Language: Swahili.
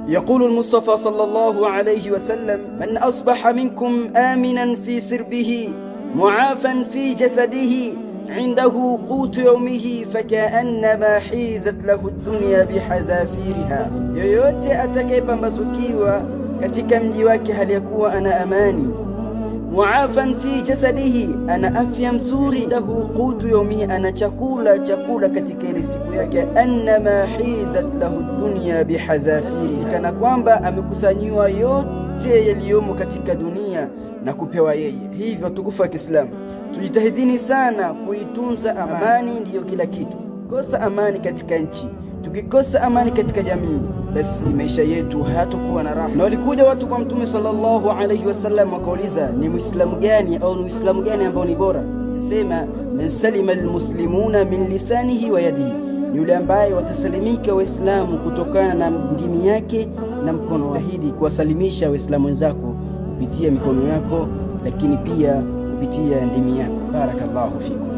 يقول المصطفى صلى الله عليه وسلم: من أصبح منكم آمنا في سربه معافا في جسده عنده قوت يومه فكأنما حيزت له الدنيا بحذافيرها. yoyote atakayepambazukiwa katika mji wake hali ya kuwa ana amani, muafan fi jasadihi, ana afya mzuri, lahu qutu yawmihi, ana chakula katika ile siku yake, annama hizat lahu dunya bihazafiriha, kana kwamba amekusanyiwa yote yaliyomo katika dunia na kupewa yeye. Hivyo tukufu wa Kiislamu, tujitahidini sana kuitunza amani. Ndiyo kila kitu. Kosa amani katika nchi, tukikosa amani katika jamii, basi maisha yetu hayatakuwa na raha. Na walikuja watu kwa Mtume sallallahu alayhi wasallam wakauliza, ni muislamu gani au ni uislamu gani ambao ni bora? Sema, man salima almuslimuna min lisanihi wa yadihi, ni yule ambaye watasalimika waislamu kutokana na ndimi yake na mkono. Tahidi kuwasalimisha waislamu wenzako kupitia mikono yako, lakini pia kupitia ndimi yako. Barakallahu fikum.